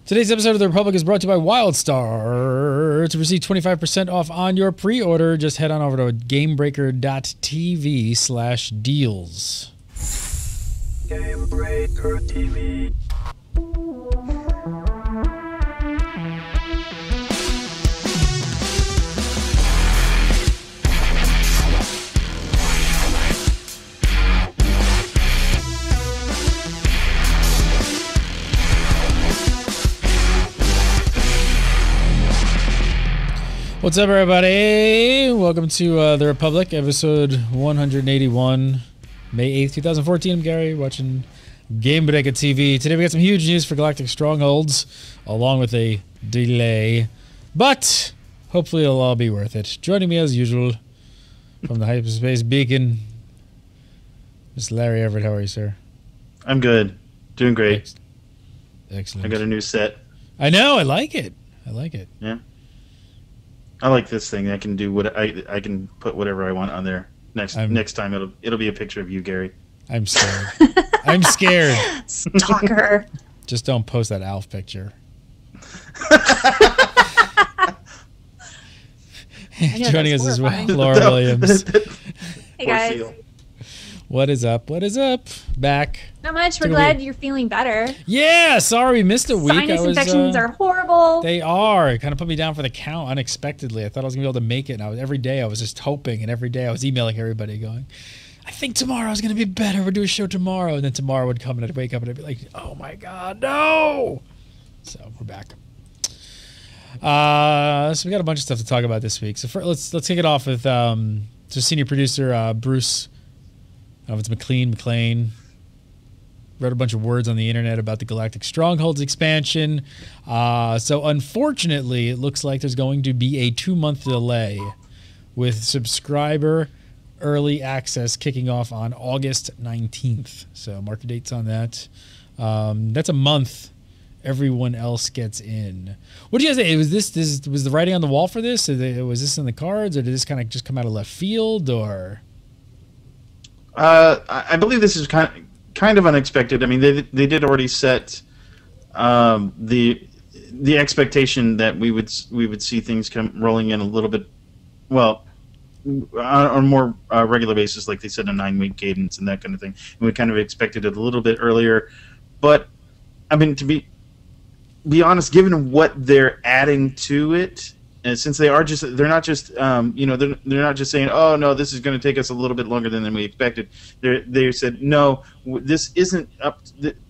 Today's episode of The Republic is brought to you by WildStar. To receive 25% off on your pre-order, just head on over to GameBreaker.tv/deals. GameBreaker TV. What's up, everybody? Welcome to The Republic, episode 181, May 8th, 2014. I'm Gary, watching GameBreaker TV. Today we got some huge news for Galactic Strongholds, along with a delay, but hopefully it'll all be worth it. Joining me as usual from the Hyperspace Beacon, Mr. Larry Everett. How are you, sir? I'm good. Doing great. Excellent. I got a new set. I know. I like it. I like it. Yeah. I like this thing. I can do what I can put whatever I want on there. Next time it'll be a picture of you, Gary. I'm scared. I'm scared. Stalker. Just don't post that Alf picture. Joining us as well, Laura Williams. Hey guys. Seal. What is up? What is up? Back. Not much. We're glad you're feeling better. Yeah, sorry we missed a week. Sinus infections are horrible. They are. It kind of put me down for the count unexpectedly. I thought I was going to be able to make it, and every day I was just hoping, and every day I was emailing everybody going, I think tomorrow's going to be better. We'll do a show tomorrow. And then tomorrow would come, and I'd wake up, and I'd be like, oh my God, no! So we're back. So we got a bunch of stuff to talk about this week. So let's kick it off with senior producer Bruce. I don't know if it's McLean. Wrote a bunch of words on the internet about the Galactic Strongholds expansion. So unfortunately, it looks like there's going to be a 2-month delay with subscriber early access kicking off on August 19th. So mark the dates on that. That's a month everyone else gets in. What do you guys say? Was the writing on the wall for this? Was this in the cards, or did this kind of just come out of left field, or? I believe this is kind of unexpected. I mean, they did already set the expectation that we would see things come rolling in a little bit, well, on a more regular basis, like they said, a 9-week cadence and that kind of thing. And we kind of expected it a little bit earlier, but I mean, to be honest, given what they're adding to it. And since they're not just they're not just saying, oh no, this is going to take us a little bit longer than we expected. They said no, this isn't up.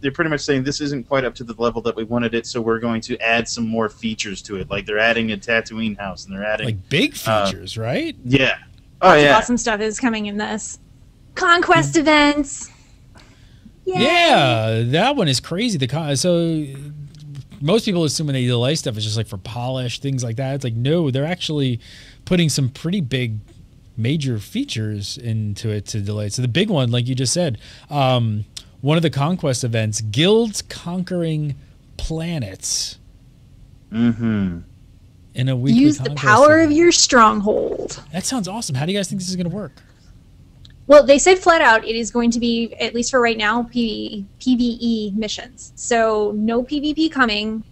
They're pretty much saying this isn't quite up to the level that we wanted it, so we're going to add some more features to it. Like they're adding a Tatooine house, and they're adding like big features, right? Yeah. Oh yeah. Awesome stuff is coming in this. Conquest events. Yay. Yeah, that one is crazy. So. Most people assume when they delay stuff, it's just like for polish, things like that. It's like, no, they're actually putting some pretty big major features into it to delay. So the big one, like you just said, one of the Conquest events, guilds conquering planets. Mm-hmm. In a weekly Use the power of your stronghold. That sounds awesome. How do you guys think this is going to work? Well, they said flat out it is going to be, at least for right now, PvE missions. So no PvP coming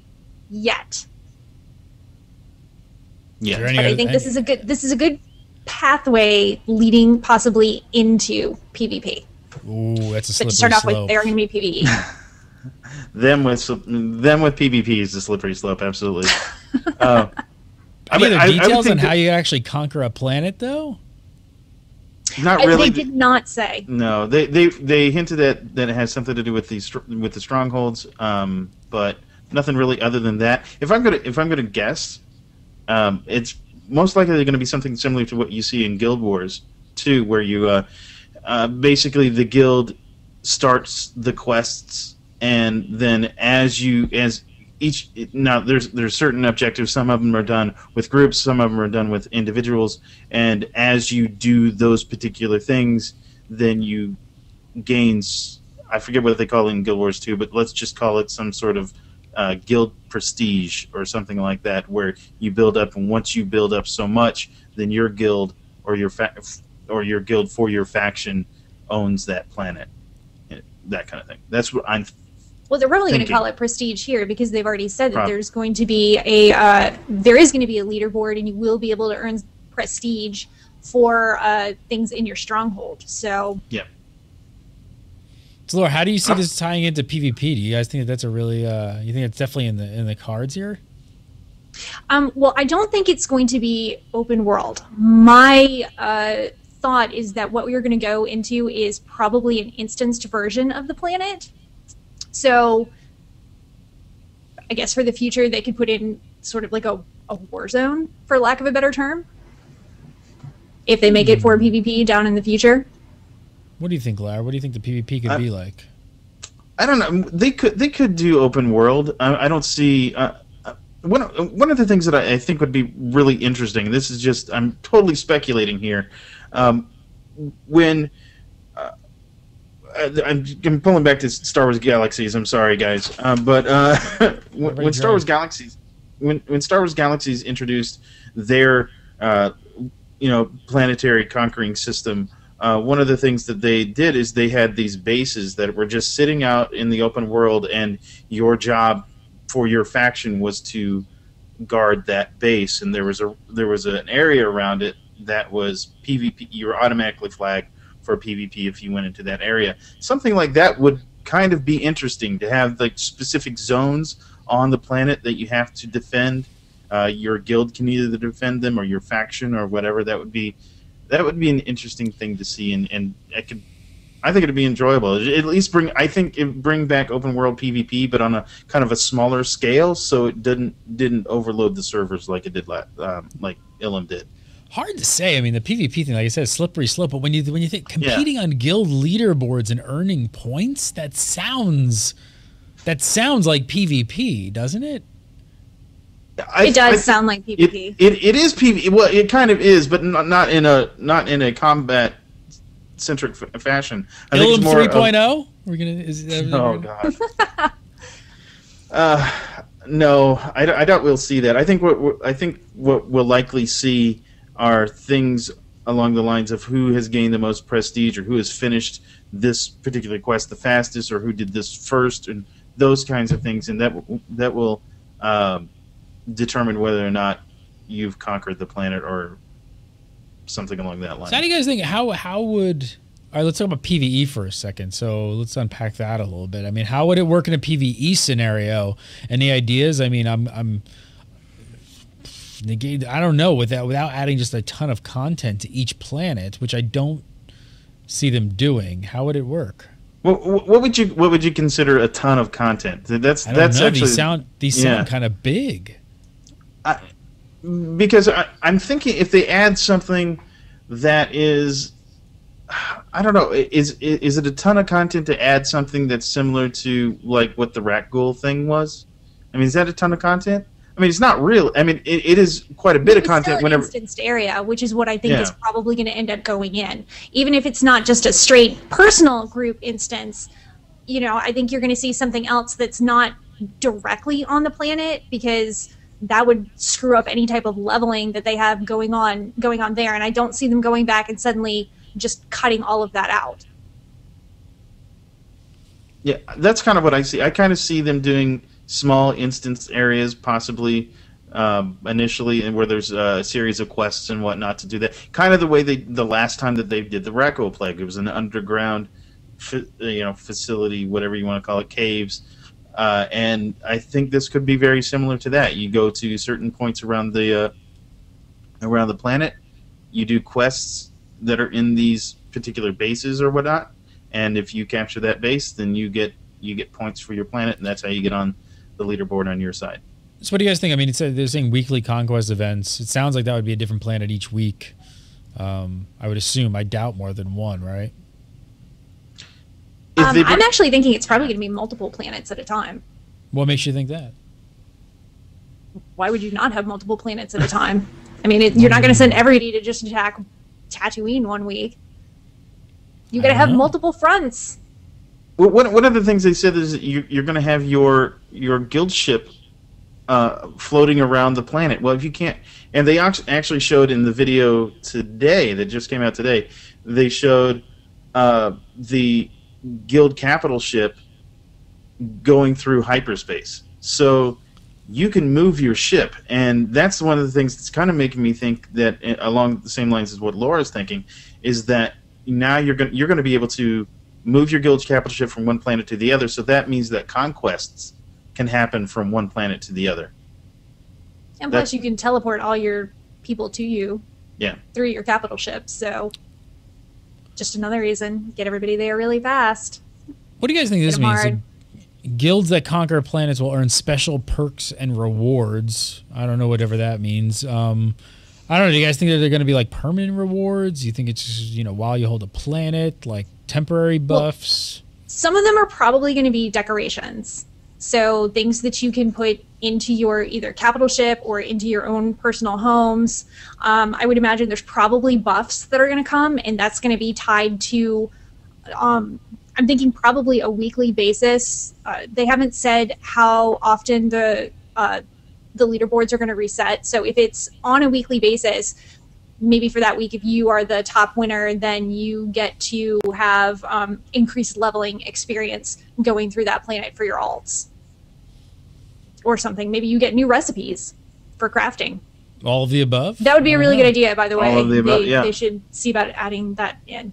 yet. Yeah, but I think this is a good pathway leading possibly into PvP. Ooh, that's a slippery but to start off slope. with, they are going to be PvE. them with PvP is a slippery slope, absolutely. Any other details on how you actually conquer a planet, though? Not really. They did not say. No, they hinted that it has something to do with the strongholds, but nothing really other than that. If I'm gonna guess, it's most likely going to be something similar to what you see in Guild Wars 2, where you basically the guild starts the quests, and then there's certain objectives. Some of them are done with groups, some of them are done with individuals, and as you do those particular things, then you gain, I forget what they call it in Guild Wars 2, but let's just call it some sort of guild prestige or something like that, where you build up, and once you build up so much, then your guild or your guild for your faction owns that planet, that kind of thing. That's what I'm Well, they're probably going to thinking. call it prestige here because they've already said that Prob- there's going to be a there is going to be a leaderboard, and you will be able to earn prestige for things in your stronghold. So Yeah. So, Laura, how do you see this tying into PvP? Do you guys think that that's a really you think it's definitely in the cards here? Well, I don't think it's going to be open world. My thought is that what we're going to go into is probably an instanced version of the planet. So I guess for the future, they could put in sort of like a war zone, for lack of a better term, if they make it for PvP down in the future. What do you think, Lara? What do you think the PvP could be like? I don't know. They could do open world. I don't see. One of the things that I think would be really interesting. This is just I'm totally speculating here. When I'm pulling back to Star Wars Galaxies. I'm sorry, guys, but when Star Wars Galaxies, when Star Wars Galaxies introduced their planetary conquering system, one of the things that they did is they had these bases that were just sitting out in the open world, and your job for your faction was to guard that base, and there was an area around it that was PvP. You were automatically flagged for PvP if you went into that area. Something like that would kind of be interesting to have, like, specific zones on the planet that you have to defend. Your guild can either defend them or your faction or whatever. That would be an interesting thing to see, and I think it'd be enjoyable. At least bring back open world PvP, but on a kind of a smaller scale, so it didn't overload the servers like it did like Ilum did. Hard to say. I mean, the PvP thing, like I said, is slippery slope. But when you think competing on guild leaderboards and earning points, that sounds like PvP, doesn't it? It does sound like PvP. It is PvP. Well, it kind of is, but not in a combat centric fashion. I think it's more 3.0. We're gonna. Oh God. No, I doubt we'll see that. I think what we'll likely see are things along the lines of who has gained the most prestige, or who has finished this particular quest the fastest, or who did this first, and those kinds of things, and that will determine whether or not you've conquered the planet or something along that line. So how do you guys think? How would? All right, let's talk about PvE for a second. So let's unpack that a little bit. I mean, how would it work in a PvE scenario? Any ideas? I mean, I don't know, without adding just a ton of content to each planet, which I don't see them doing. How would it work? Well, what would you consider a ton of content? That's actually these sound kind of big. Because I'm thinking if they add something that is, I don't know, is it a ton of content to add something that's similar to like what the Rat Ghoul thing was? I mean, is that a ton of content? I mean, it's not real. I mean, it is quite a bit of content. Still an instanced area, which is what I think is probably going to end up going in. Even if it's not just a straight personal group instance, I think you're going to see something else that's not directly on the planet, because that would screw up any type of leveling that they have going on there. And I don't see them going back and suddenly just cutting all of that out. Yeah, that's kind of what I see. I kind of see them doing small instance areas, possibly initially, and where there's a series of quests and whatnot to do that. Kind of the way the last time that they did the Racco Plague. It was an underground, facility, whatever you want to call it, caves. And I think this could be very similar to that. You go to certain points around the planet, you do quests that are in these particular bases or whatnot, and if you capture that base, then you get points for your planet, and that's how you get on the leaderboard on your side. So what do you guys think? I mean, they're saying weekly Conquest events. It sounds like that would be a different planet each week. I would assume. I doubt more than one, right? I'm actually thinking it's probably going to be multiple planets at a time. What makes you think that? Why would you not have multiple planets at a time? I mean, you're not going to send everybody to just attack Tatooine one week. You got to have multiple fronts. Well, one of the things they said is that you're going to have your guild ship floating around the planet. Well, if you can't, and they actually showed in the video today that just came out today, they showed the guild capital ship going through hyperspace. So you can move your ship, and that's one of the things that's kind of making me think that, along the same lines as what Laura's thinking, is that now you're going to be able to move your guild capital ship from one planet to the other. So that means that conquests can happen from one planet to the other. And plus, you can teleport all your people to you. Yeah. Through your capital ship. So, just another reason, get everybody there really fast. What do you guys think this means? So, guilds that conquer planets will earn special perks and rewards. I don't know whatever that means. I don't know. Do you guys think that they're going to be like permanent rewards? Do you think it's just, you know, while you hold a planet, like temporary buffs? Well, some of them are probably going to be decorations. So things that you can put into your either capital ship or into your own personal homes. I would imagine there's probably buffs that are going to come, and that's going to be tied to, I'm thinking probably a weekly basis. They haven't said how often the leaderboards are going to reset. So if it's on a weekly basis, maybe for that week, if you are the top winner, then you get to have increased leveling experience going through that planet for your alts. Or something. Maybe you get new recipes for crafting. All of the above? That would be a really good idea, by the way. All of the above, yeah. They should see about adding that in.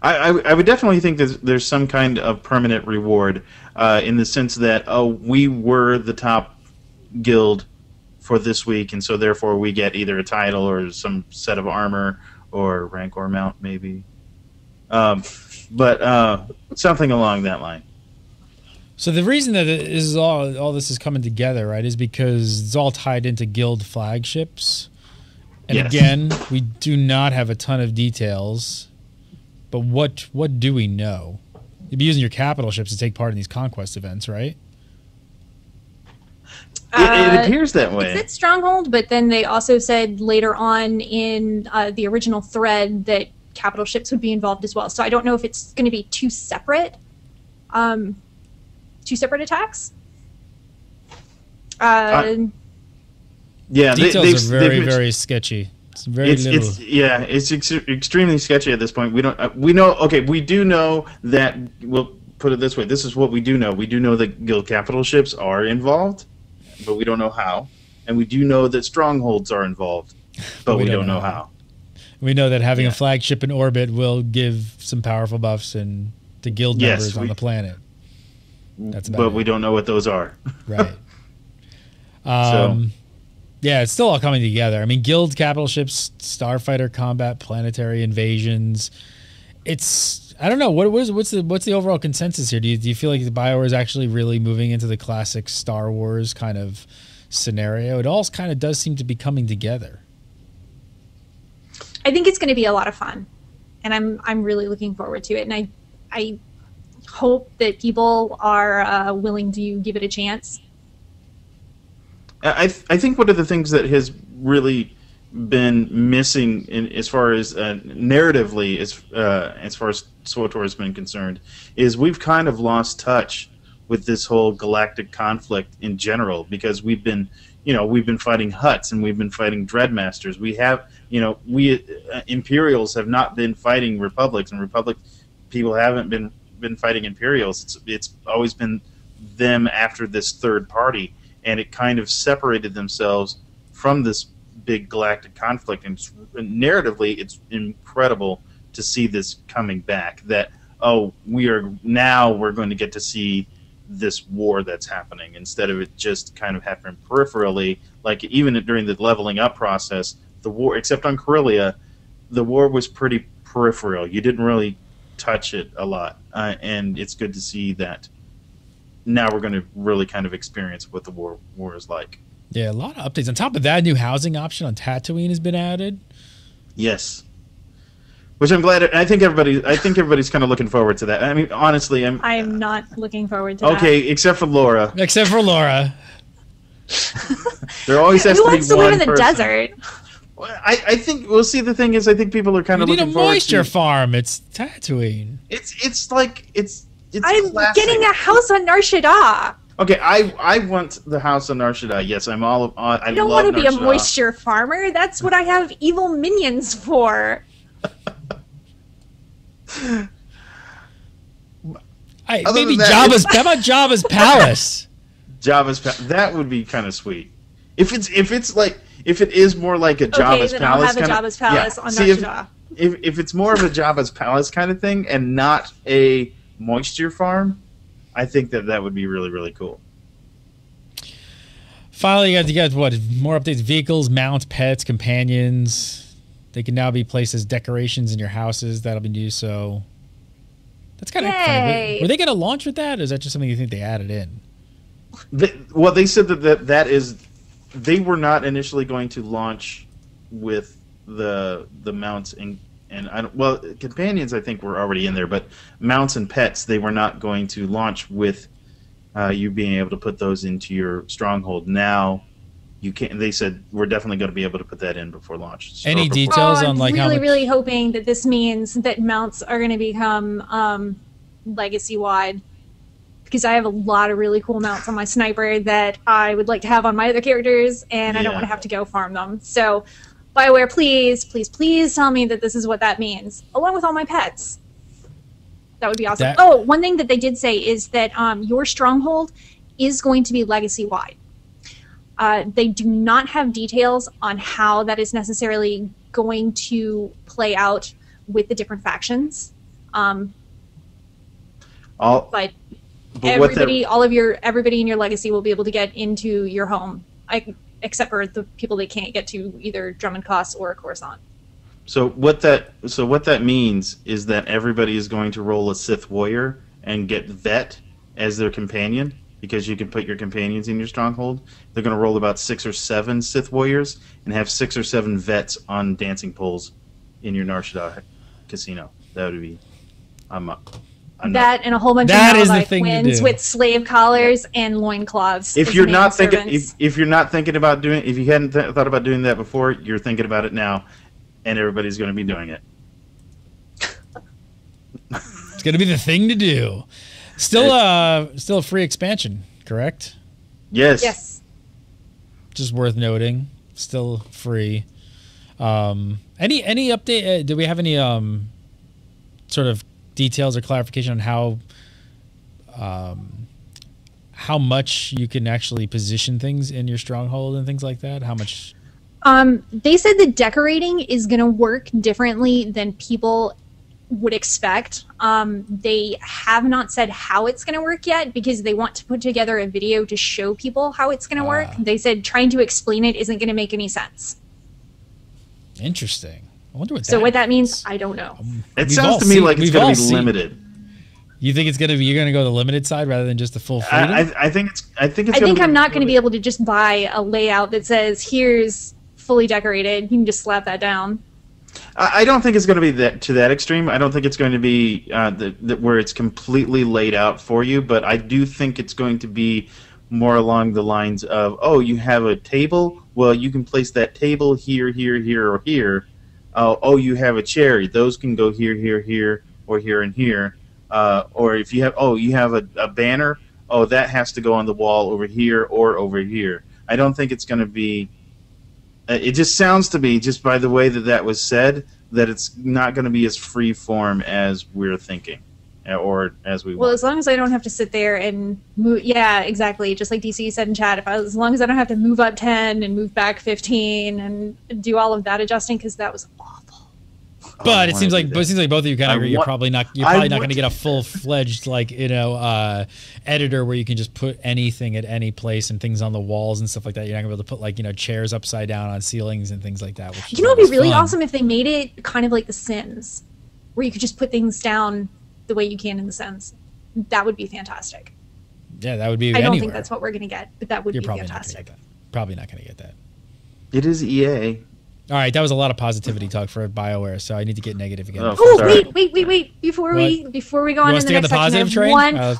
I would definitely think that there's some kind of permanent reward in the sense that, oh, we were the top guild for this week, and so therefore we get either a title or some set of armor or rank or mount, maybe. But something along that line. So the reason that all this is coming together, right, is because it's all tied into guild flagships. And yes. Again, we do not have a ton of details. But what do we know? You'd be using your capital ships to take part in these conquest events, right? It appears that way. It said Stronghold, but then they also said later on in the original thread that capital ships would be involved as well. So I don't know if it's going to be two separate attacks. Yeah, details are very sketchy. It's very little. It's extremely sketchy at this point. We don't. We know. Okay, we do know that. We'll put it this way. This is what we do know. We do know that guild capital ships are involved, but we don't know how. And we do know that strongholds are involved, but we don't know how. We know that having a flagship in orbit will give some powerful buffs to guild members on the planet. That's about it. We don't know what those are. Right. Yeah, it's still all coming together. I mean, guild capital ships, Starfighter combat, planetary invasions. I don't know. What's the overall consensus here? Do you feel like the BioWare is actually really moving into the classic Star Wars kind of scenario? It all kind of does seem to be coming together. I think it's going to be a lot of fun, and I'm really looking forward to it. And I hope that people are willing to give it a chance. I think one of the things that has really been missing as far as narratively as far as SWTOR has been concerned is we've kind of lost touch with this whole galactic conflict in general, because we've been fighting Hutts and we've been fighting Dreadmasters. We Imperials have not been fighting Republics, and Republic people haven't been fighting Imperials. It's always been them after this third party, and it kind of separated themselves from this big galactic conflict. And narratively, it's incredible to see this coming back. That we're going to get to see this war that's happening instead of it just kind of happening peripherally. Like even during the leveling up process, the war, except on Corellia, the war was pretty peripheral. You didn't really touch it a lot, and it's good to see that now we're going to really kind of experience what the war is like. Yeah, a lot of updates. On top of that, a new housing option on Tatooine has been added. Yes, which I'm glad. I think everybody's kind of looking forward to that. I mean, honestly, I'm not looking forward to that. Okay, except for Laura. Except for Laura. There always has Who to be wants to one live in the person. desert? I think we'll see. The thing is, I think people are kind of looking forward to. You need a moisture farm. It's Tatooine. It's I'm classic. getting a house on Nar Shaddaa. Okay, I want the house on Nar Shaddaa. Yes, I'm all. I don't love want to be Nar a Shaddaa. moisture farmer. That's what I have evil minions for. Maybe Jabba's. How about Jabba's palace? That would be kind of sweet. If it is more like a Jabba's then palace. I'll have a Jabba's palace on Nar Shaddaa. If it's more of a Jabba's palace kind of thing and not a moisture farm, I think that would be really, really cool. Finally, you got what? More updates: vehicles, mounts, pets, companions. They can now be placed as decorations in your houses. That'll be new. So that's kind of funny. Were they going to launch with that, or is that just something you think they added in? They said that is. They were not initially going to launch with the mounts and companions I think were already in there, but mounts and pets they were not going to launch with you being able to put those into your stronghold. Now you can. They said we're definitely going to be able to put that in before launch. Any details on like how? I'm really hoping that this means that mounts are going to become legacy wide. Because I have a lot of really cool mounts on my sniper that I would like to have on my other characters, and I don't want to have to go farm them. So, BioWare, please, please, please tell me that this is what that means, along with all my pets. That would be awesome. One thing that they did say is that your stronghold is going to be legacy-wide. They do not have details on how that is necessarily going to play out with the different factions. But everybody in your legacy will be able to get into your home, except for the people they can't get to, either Drummond Cost or Coruscant. So what that means is that everybody is going to roll a Sith warrior and get Vet as their companion, because you can put your companions in your stronghold. They're going to roll about 6 or 7 Sith warriors and have 6 or 7 vets on dancing poles in your Nar Shaddaa casino. That would be and a whole bunch of Malachi twins with slave collars and loincloths. If you hadn't thought about doing that before, you're thinking about it now, and everybody's going to be doing it. It's going to be the thing to do. Still a free expansion, correct? Yes. Yes. Just worth noting. Still free. Any update? Do we have any sort of details or clarification on how much you can actually position things in your stronghold and things like that? How much? They said that decorating is going to work differently than people would expect. They have not said how it's going to work yet, because they want to put together a video to show people how it's going to work. They said trying to explain it isn't going to make any sense. Interesting. I wonder what what that means. I don't know. It sounds to me like it's going to be limited. You think you're going to go the limited side rather than just the full freedom? I think I'm not going to be able to just buy a layout that says here's fully decorated. You can just slap that down. I don't think it's going to be to that extreme. I don't think it's going to be where it's completely laid out for you. But I do think it's going to be more along the lines of, you have a table. Well, you can place that table here, here, here, or here. You have a chair. Those can go here, here, here, or here and here. Or if you have, you have a banner. That has to go on the wall over here or over here. I don't think it's going to be. It just sounds to me, just by the way that was said, that it's not going to be as free form as we're thinking, or as we want. Well, as long as I don't have to sit there and move. Yeah, exactly. Just like DC said in chat, as long as I don't have to move up 10 and move back 15 and do all of that adjusting, because that was awful. But it seems like both of you kind of agree. You're probably not going to get a full-fledged editor where you can just put anything at any place and things on the walls and stuff like that. You're not going to be able to put chairs upside down on ceilings and things like that. You know, it'd be really awesome if they made it kind of like The Sims, where you could just put things down the way you can in The Sims. That would be fantastic. Yeah, that would be. I don't think that's what we're going to get, but that would be fantastic. Not gonna get that. Probably not going to get that. It is EA. All right, that was a lot of positivity talk for BioWare, so I need to get negative again. Wait! Before we go on to the next section,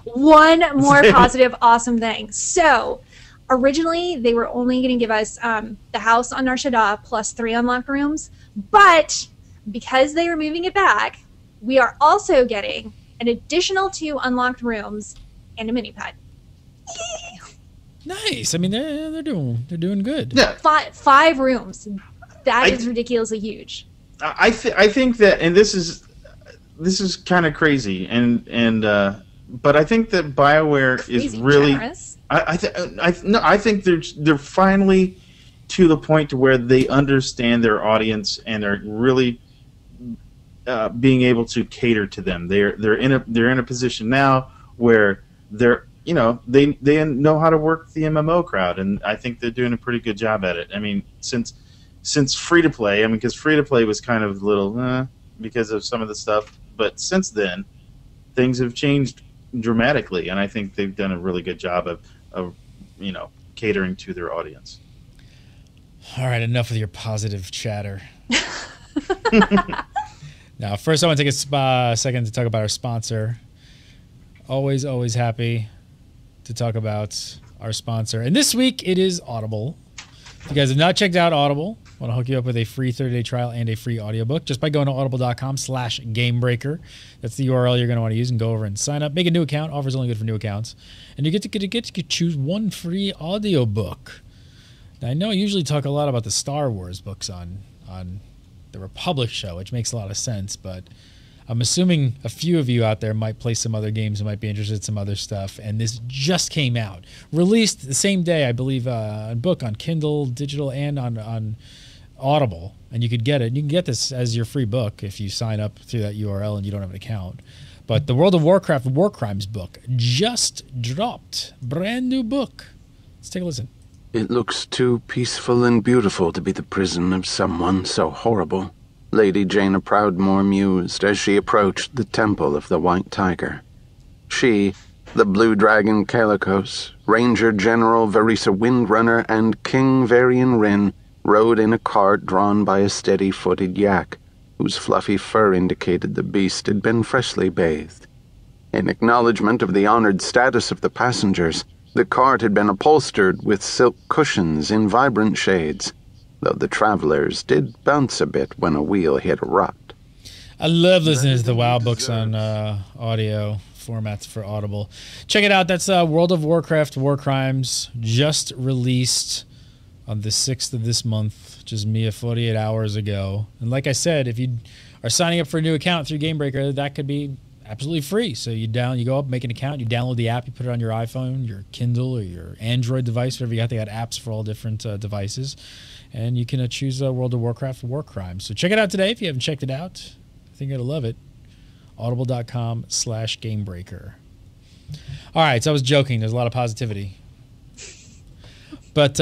one more positive, awesome thing. So, originally they were only going to give us the house on Nar Shaddaa plus 3 unlocked rooms, but because they are moving it back, we are also getting an additional 2 unlocked rooms and a mini pad. Nice. I mean, they're doing good. Yeah. 5 rooms. That is ridiculously huge. I think that, and this is kind of crazy, and but I think that BioWare is Crazy really. generous. I think they're finally to the point to where they understand their audience and are really being able to cater to them. They're in a position now where they know how to work the MMO crowd, and I think they're doing a pretty good job at it. I mean, since free to play, because free to play was kind of a little because of some of the stuff, but since then things have changed dramatically, and I think they've done a really good job of catering to their audience. All right, enough with your positive chatter. Now, first I want to take a second to talk about our sponsor. Always happy to talk about our sponsor. And this week it is Audible. If you guys have not checked out Audible, I want to hook you up with a free 30-day trial and a free audiobook just by going to audible.com/gamebreaker. That's the URL you're going to want to use, and go over and sign up. Make a new account. Offer's only good for new accounts. And you get to choose one free audiobook. Now, I know I usually talk a lot about the Star Wars books on the Republic show, which makes a lot of sense, but I'm assuming a few of you out there might play some other games and might be interested in some other stuff, and this just came out. Released the same day, I believe, a book on Kindle, digital, and on Audible, and you could get it. You can get this as your free book if you sign up through that URL and you don't have an account. But the World of Warcraft War Crimes book just dropped. Brand new book. Let's take a listen. It looks too peaceful and beautiful to be the prison of someone so horrible, Lady Jaina Proudmoore mused as she approached the Temple of the White Tiger. She, the Blue Dragon Calicos, Ranger General Verisa Windrunner, and King Varian Wrin rode in a cart drawn by a steady-footed yak, whose fluffy fur indicated the beast had been freshly bathed. In acknowledgement of the honored status of the passengers, the cart had been upholstered with silk cushions in vibrant shades, though the travelers did bounce a bit when a wheel hit a rut. I love listening to the WoW books on audio formats for Audible. Check it out. That's World of Warcraft War Crimes, just released on the 6th of this month, which is mere 48 hours ago. And like I said, if you are signing up for a new account through Gamebreaker, that could be absolutely free. So you go up, make an account, you download the app, you put it on your iPhone, your Kindle, or your Android device, whatever you got. They got apps for all different devices. And you can choose World of Warcraft War Crimes. So check it out today if you haven't checked it out. I think you're going to love it. Audible.com/Gamebreaker. All right, so I was joking. There's a lot of positivity. But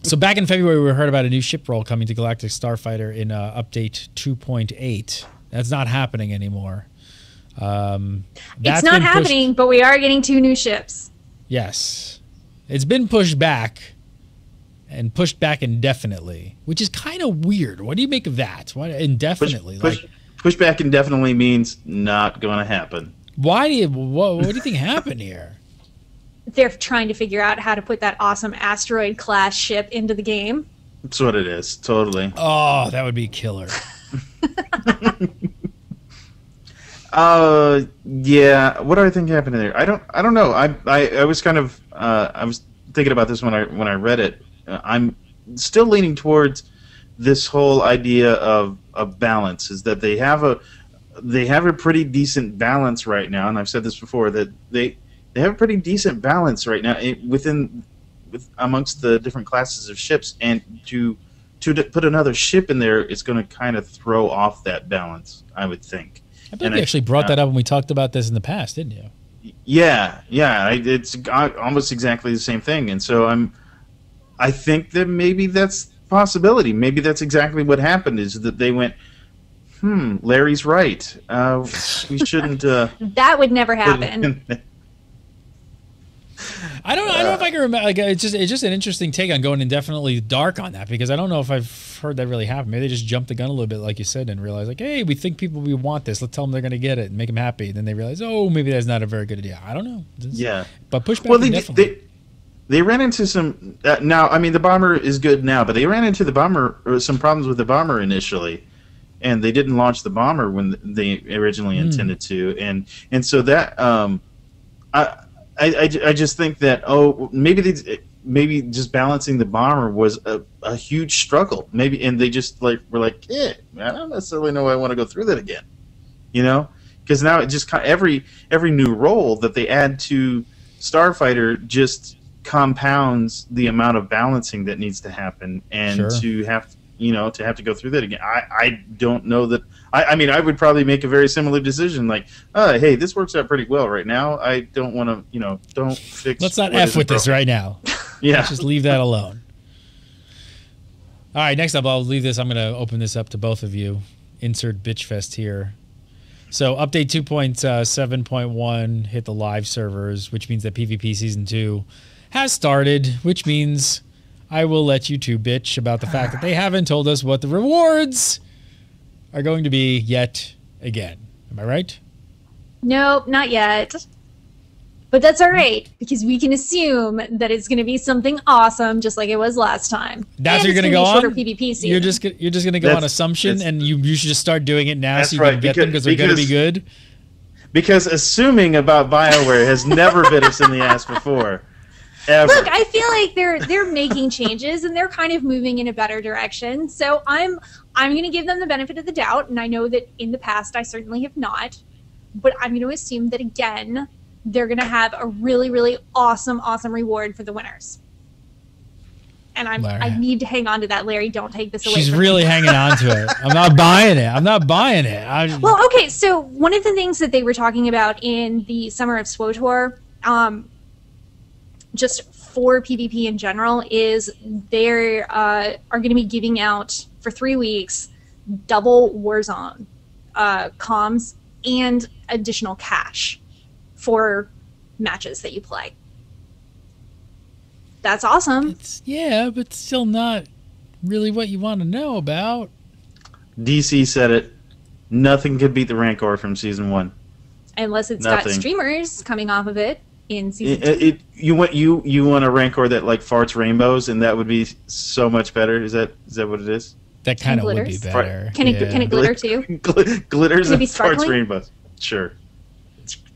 so back in February, we heard about a new ship role coming to Galactic Starfighter in Update 2.8. That's not happening anymore. It's not happening, but we are getting 2 new ships. Yes. It's been pushed back. And pushed back indefinitely, which is kind of weird. What do you make of that? Why indefinitely? Push back indefinitely means not going to happen. Why do you? What do you think happened here? They're trying to figure out how to put that awesome asteroid class ship into the game. That's what it is. Totally. Oh, that would be killer. Yeah. What do I think happened there? I don't know. I was kind of I was thinking about this when I read it. I'm still leaning towards this whole idea of balance. Is that they have a pretty decent balance right now, and I've said this before, that they have a pretty decent balance right now amongst the different classes of ships, and to put another ship in there is going to kind of throw off that balance, I would think. I believe you actually brought that up when we talked about this in the past, didn't you? Yeah. It's almost exactly the same thing, and so I think that maybe that's a possibility. Maybe that's exactly what happened, is that they went, Larry's right. We shouldn't... that would never happen. I don't know if I can remember. Like, it's just an interesting take on going indefinitely dark on that, because I don't know if I've heard that really happen. Maybe they just jumped the gun a little bit, like you said, and realized, like, hey, we think people want this. Let's tell them they're going to get it and make them happy. Then they realize, oh, maybe that's not a very good idea. I don't know. Yeah. But push back indefinitely. They ran into some... now, I mean, the bomber is good now, but they ran into the bomber, or some problems with the bomber initially, and they didn't launch the bomber when they originally intended to, and so that I just think that maybe just balancing the bomber was a huge struggle, maybe, and they just were like, I don't necessarily know I want to go through that again, because now it just every new role that they add to Starfighter just compounds the amount of balancing that needs to happen, and to have to go through that again. I don't know that. I mean, I would probably make a very similar decision, like, hey, this works out pretty well right now. I don't want to, don't fix. Let's not F with this right now. Yeah. Let's just leave that alone. All right, next up, I'll leave this. I'm going to open this up to both of you. Insert bitchfest here. So update 2.7.1 hit the live servers, which means that PvP Season 2 has started, which means I will let you two bitch about the fact that they haven't told us what the rewards are going to be yet again. Am I right? Nope, not yet. But that's all right, because we can assume that it's going to be something awesome, just like it was last time. That's what you're going to go on? PvP season. You're just going to go on assumption, and you should just start doing it now so you can get them because they're going to be good? Because assuming about BioWare has never bit us in the ass before. Ever. Look, I feel like they're making changes and they're kind of moving in a better direction. So I'm going to give them the benefit of the doubt, and I know that in the past I certainly have not. But I'm going to assume that again they're going to have a really, really awesome reward for the winners. And I need to hang on to that, Larry. Don't take this away. She's really hanging on to it. I'm not buying it. Well, okay. So one of the things that they were talking about in the summer of SWTOR, just for PvP in general, is they are going to be giving out for 3 weeks double Warzone comms and additional cash for matches that you play. That's awesome. Yeah, but still not really what you want to know about. DC said it. Nothing could beat the Rancor from Season 1. Unless it's got streamers coming off of it in Season 2. You want a Rancor that like farts rainbows, and that would be so much better. Is that what it is? That kind of would be better. Can it glitter too? Glitters and farts rainbows. Sure.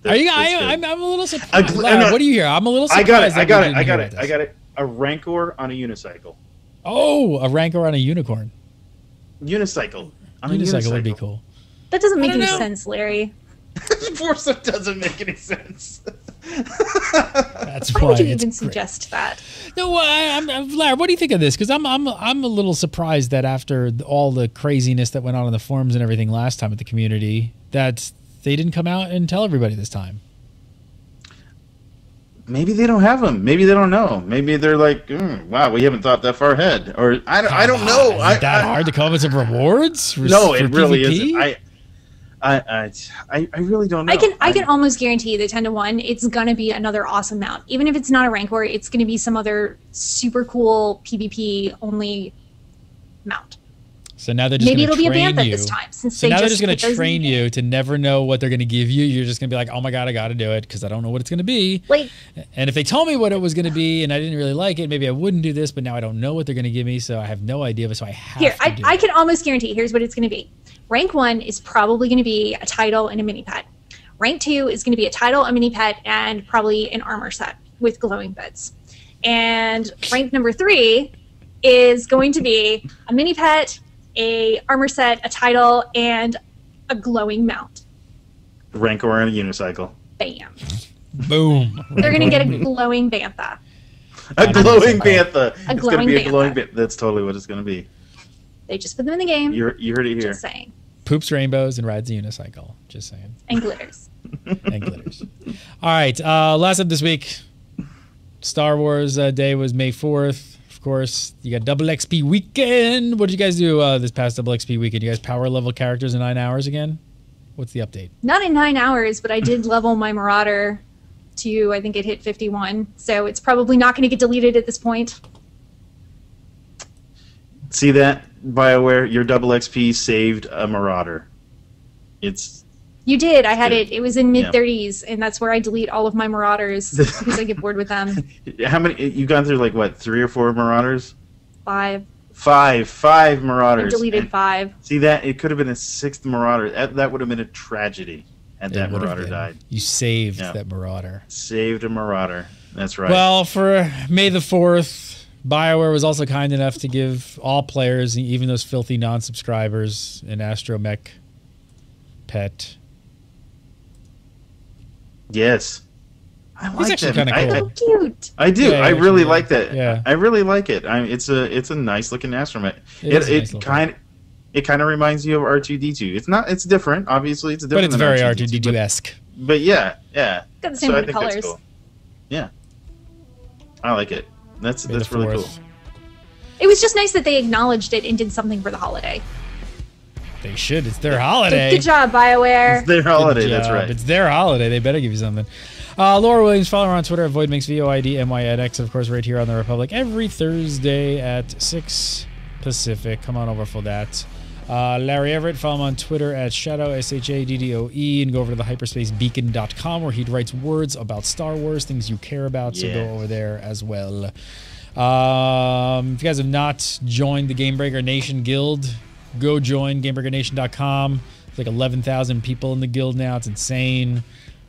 I'm a little surprised. What do you hear? I'm a little surprised. I got it. A Rancor on a unicycle. Oh, a Rancor on a unicorn. Unicycle. Unicycle would be cool. That doesn't make any sense, Larry. Of course it doesn't make any sense. That's why would you even suggest that? No, Larry, what do you think of this? Because I'm a little surprised that after all the craziness that went on in the forums and everything last time at the community, that they didn't come out and tell everybody this time. Maybe they don't have them. Maybe they don't know. Maybe they're like, wow, we haven't thought that far ahead. Or I don't know. Is it that hard to come up with some rewards? No, it really isn't. I really don't know. I can almost guarantee that 10-1, it's gonna be another awesome mount. Even if it's not a Rancor, it's gonna be some other super cool PvP only mount. So now they're just maybe it'll be a Bantha this time. So now they're just going to train you to never know what they're going to give you. You're just going to be like, oh my god, I got to do it because I don't know what it's going to be. And if they told me what it was going to be and I didn't really like it, maybe I wouldn't do this. But now I don't know what they're going to give me, so I have no idea. So I have to do I can almost guarantee. Here's what it's going to be. Rank 1 is probably going to be a title and a mini pet. Rank 2 is going to be a title, a mini pet, and probably an armor set with glowing bits. And rank number 3 is going to be a mini pet, a armor set, a title, and a glowing mount. Rancor and a unicycle. Bam. Boom. They're going to get a glowing Bantha. A glowing Bantha. It's going to be a glowing Bantha. That's totally what it's going to be. They just put them in the game. You heard it here. Just saying. Poops rainbows and rides a unicycle. Just saying. And glitters. And glitters. All right. Last up this week, Star Wars Day was May 4th. Of course, you got double XP weekend. What did you guys do this past double XP weekend? You guys power level characters in 9 hours again? What's the update? Not in 9 hours, but I did level my Marauder to, I think it hit 51. So it's probably not going to get deleted at this point. See that, BioWare? Your double XP saved a Marauder. You did. I had it. It was in mid-30s, and that's where I delete all of my Marauders because I get bored with them. How many? You've gone through like what, 3 or 4 Marauders? 5. 5 Marauders. I deleted 5. See that? It could have been a 6th Marauder. That would have been a tragedy had that Marauder died. You saved that Marauder. Saved a Marauder. That's right. Well, for May the 4th, BioWare was also kind enough to give all players, even those filthy non-subscribers, an astromech pet. Yes. I like actually that. kinda cool. So cute. I do. Yeah, I really actually, like that. yeah. I really like it. It's a nice looking astromech. It is a nice It kind of reminds you of R2D2. It's not. It's different. Obviously, it's different. But it's than very R2D2, R2D2-esque. But yeah. Got the same I kind of think that's colors. cool. Yeah. I like it. That's May the really cool. 4th. It was just nice that they acknowledged it and did something for the holiday. They should. It's their holiday. Good job, BioWare. It's their holiday. Good That's job. right. It's their holiday. They better give you something. Laura Williams, follow her on Twitter at VoidMixVoidMyX, and of course right here on The Republic every Thursday at 6 Pacific. Come on over for that. Larry Everett, follow him on Twitter at Shadow, SHADDOE, and go over to the hyperspacebeacon.com where he writes words about Star Wars, things you care about, so go over there as well. If you guys have not joined the Gamebreaker Nation Guild, go join GameBreakerNation.com. It's like 11,000 people in the guild now. It's insane.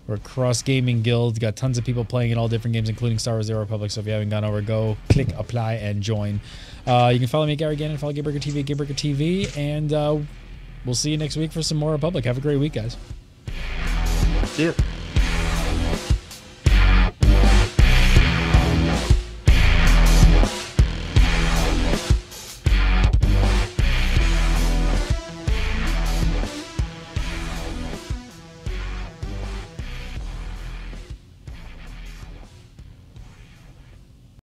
We're a cross-gaming guild. Got tons of people playing in all different games, including Star Wars: The Republic. So if you haven't gone over, go click apply and join. You can follow me at Gary Gannon, follow Gamebreaker TV at Gamebreaker TV, and we'll see you next week for some more Republic. Have a great week, guys. See ya.